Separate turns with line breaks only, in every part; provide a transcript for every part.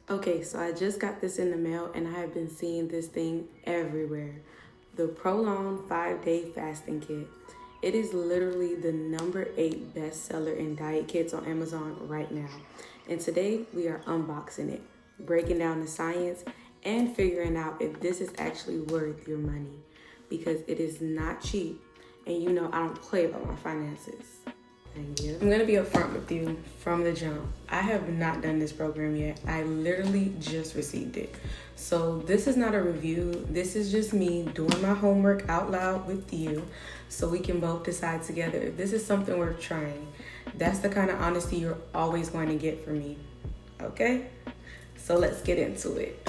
Okay, so I just got this in the mail and I have been seeing this thing everywhere. The ProLon 5-Day Fasting Kit. It is literally the #8 bestseller in diet kits on Amazon right now. And today we are unboxing it, breaking down the science and figuring out if this is actually worth your money. Because it is not cheap, and you know I don't play about my finances. I'm gonna be upfront with you from the jump. I have not done this program yet. I literally just received it. So this is not a review. This is just me doing my homework out loud with you so we can both decide together if this is something worth trying. That's the kind of honesty you're always going to get from me. Okay? So let's get into it.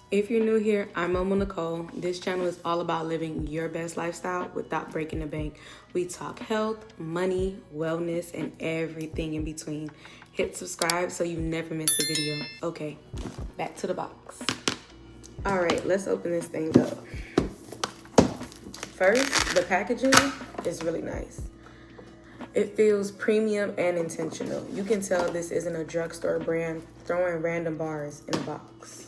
If you're new here, I'm Momonicolebooking. This channel is all about living your best lifestyle without breaking the bank. We talk health, money, wellness, and everything in between. Hit subscribe so you never miss a video. Okay, back to the box. All right, let's open this thing up. First, the packaging is really nice. It feels premium and intentional. You can tell this isn't a drugstore brand throwing random bars in a box.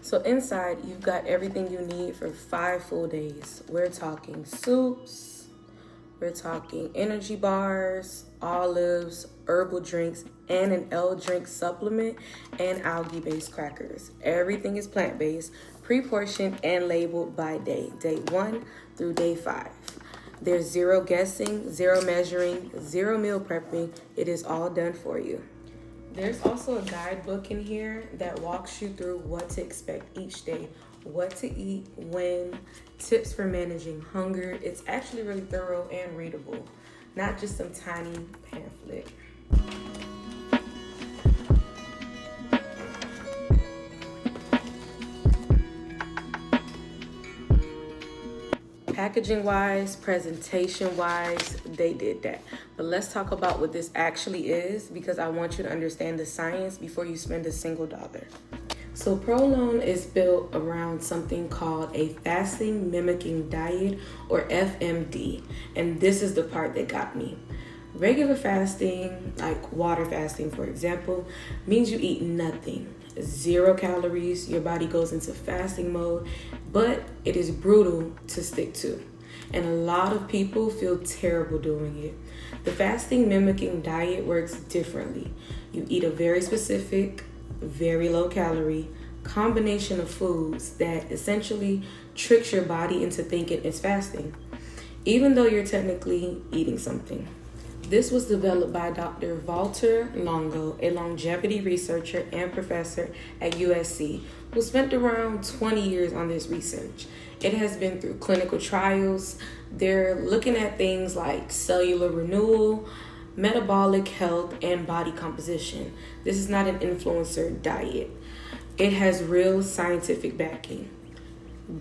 So inside, you've got everything you need for 5 full days. We're talking soups, we're talking energy bars, olives, herbal drinks, and an L-drink supplement, and algae-based crackers. Everything is plant-based, pre-portioned, and labeled by day 1 through day 5. There's zero guessing, zero measuring, zero meal prepping. It is all done for you. There's also a guidebook in here that walks you through what to expect each day, what to eat, when, tips for managing hunger. It's actually really thorough and readable, not just some tiny pamphlet. Packaging wise, presentation wise, they did that. But let's talk about what this actually is, because I want you to understand the science before you spend a single dollar. So ProLon is built around something called a fasting mimicking diet, or FMD. And this is the part that got me. Regular fasting, like water fasting for example, means you eat nothing. 0 calories, your body goes into fasting mode, but it is brutal to stick to. And a lot of people feel terrible doing it. The fasting mimicking diet works differently. You eat a very specific, very low calorie combination of foods that essentially tricks your body into thinking it's fasting, even though you're technically eating something. This was developed by Dr. Valter Longo, a longevity researcher and professor at USC, who spent around 20 years on this research. It has been through clinical trials. They're looking at things like cellular renewal, metabolic health, and body composition. This is not an influencer diet. It has real scientific backing.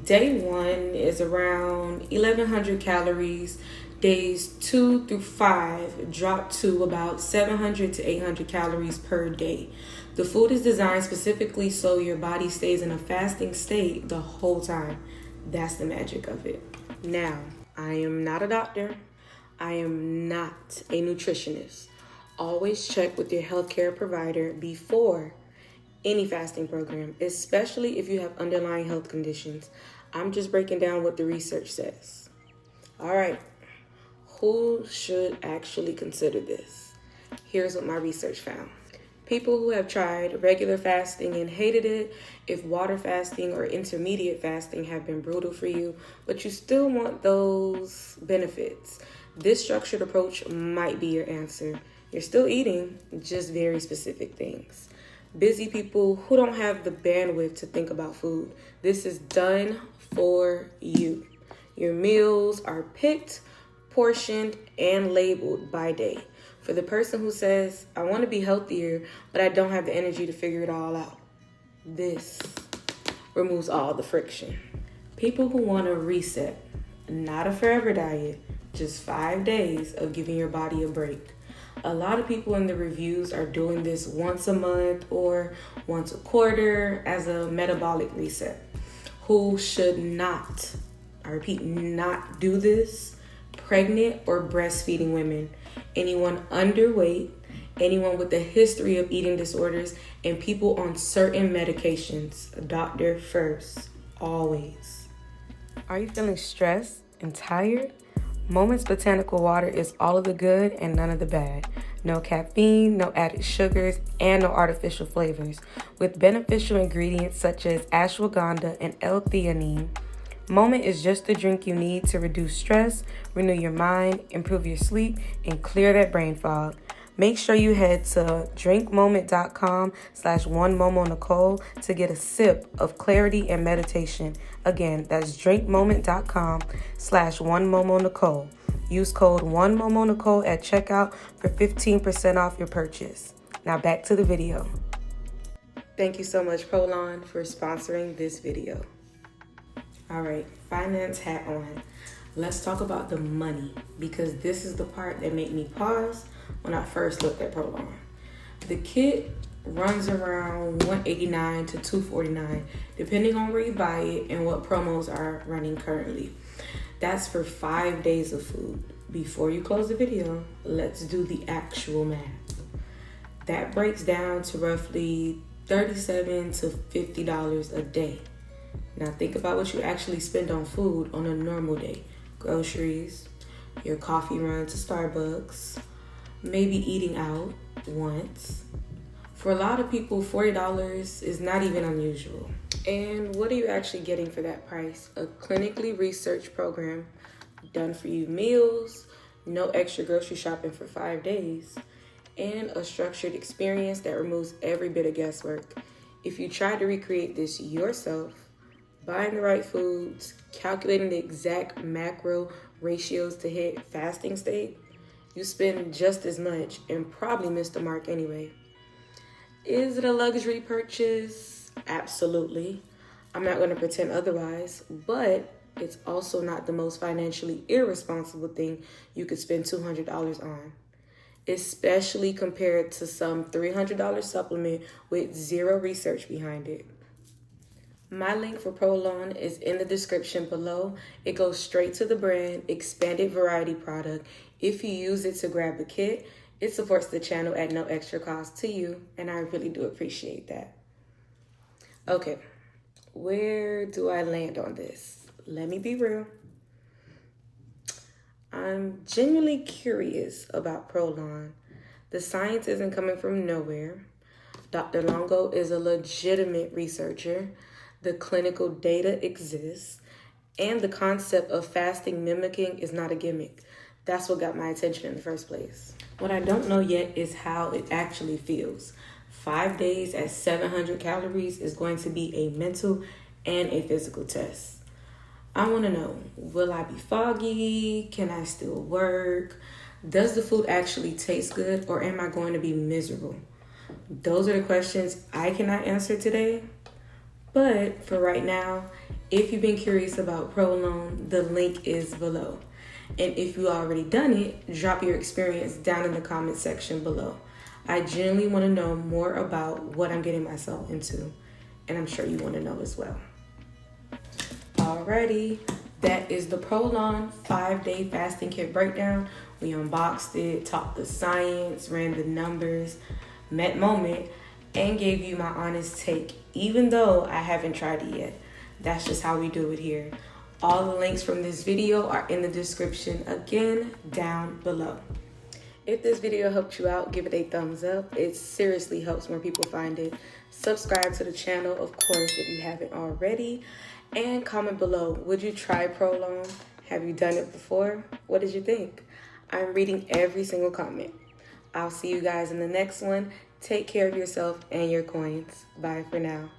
Day 1 is around 1,100 calories. Days 2 through 5 drop to about 700 to 800 calories per day. The food is designed specifically so your body stays in a fasting state the whole time. That's the magic of it. Now, I am not a doctor. I am not a nutritionist. Always check with your healthcare provider before any fasting program, especially if you have underlying health conditions. I'm just breaking down what the research says. All right. Who should actually consider this? Here's what my research found. People who have tried regular fasting and hated it, if water fasting or intermediate fasting have been brutal for you, but you still want those benefits, this structured approach might be your answer. You're still eating, just very specific things. Busy people who don't have the bandwidth to think about food, this is done for you. Your meals are picked, portioned, and labeled by day. For the person who says, I want to be healthier, but I don't have the energy to figure it all out, this removes all the friction. People who want to reset, not a forever diet, just 5 days of giving your body a break. A lot of people in the reviews are doing this once a month or once a quarter as a metabolic reset. Who should not I repeat, not do this, pregnant or breastfeeding women, anyone underweight, anyone with a history of eating disorders, and people on certain medications. Doctor first, always. Are you feeling stressed and tired? Moment's botanical water is all of the good and none of the bad. No caffeine, no added sugars, and no artificial flavors. With beneficial ingredients such as ashwagandha and L-theanine, Moment is just the drink you need to reduce stress, renew your mind, improve your sleep, and clear that brain fog. Make sure you head to drinkmoment.com/onemomonicole to get a sip of clarity and meditation. Again, that's drinkmoment.com/onemomonicole. Use code OneMomoNicole at checkout for 15% off your purchase. Now back to the video. Thank you so much, ProLon, for sponsoring this video. All right, finance hat on. Let's talk about the money, because this is the part that made me pause when I first looked at ProLon. The kit runs around $189 to $249, depending on where you buy it and what promos are running currently. That's for 5 days of food. Before you close the video, let's do the actual math. That breaks down to roughly $37 to $50 a day. Now think about what you actually spend on food on a normal day. Groceries, your coffee run to Starbucks, maybe eating out once. For a lot of people, $40 is not even unusual. And what are you actually getting for that price? A clinically researched program, done for you meals, no extra grocery shopping for 5 days, and a structured experience that removes every bit of guesswork. If you try to recreate this yourself, buying the right foods, calculating the exact macro ratios to hit fasting state, you spend just as much and probably miss the mark anyway. Is it a luxury purchase? Absolutely. I'm not going to pretend otherwise, but it's also not the most financially irresponsible thing you could spend $200 on, especially compared to some $300 supplement with zero research behind it. My link for ProLon is in the description below. It goes straight to the brand, expanded variety product. If you use it to grab the kit, it supports the channel at no extra cost to you, and I really do appreciate that. Okay, where do I land on this? Let me be real. I'm genuinely curious about ProLon. The science isn't coming from nowhere. Dr. Longo is a legitimate researcher. The clinical data exists, and the concept of fasting mimicking is not a gimmick. That's what got my attention in the first place. What I don't know yet is how it actually feels. 5 days at 700 calories is going to be a mental and a physical test. I want to know, will I be foggy? Can I still work? Does the food actually taste good, or am I going to be miserable? Those are the questions I cannot answer today. But for right now, if you've been curious about ProLon, the link is below. And if you already done it, drop your experience down in the comment section below. I genuinely want to know more about what I'm getting myself into, and I'm sure you want to know as well. Alrighty, that is the ProLon 5-day fasting kit breakdown. We unboxed it, talked the science, ran the numbers, met Moment, and gave you my honest take, even though I haven't tried it yet. That's just how we do it here. All the links from this video are in the description, again, down below. If this video helped you out, give it a thumbs up. It seriously helps more people find it. Subscribe to the channel, of course, if you haven't already. And comment below, would you try ProLon? Have you done it before? What did you think? I'm reading every single comment. I'll see you guys in the next one. Take care of yourself and your coins. Bye for now.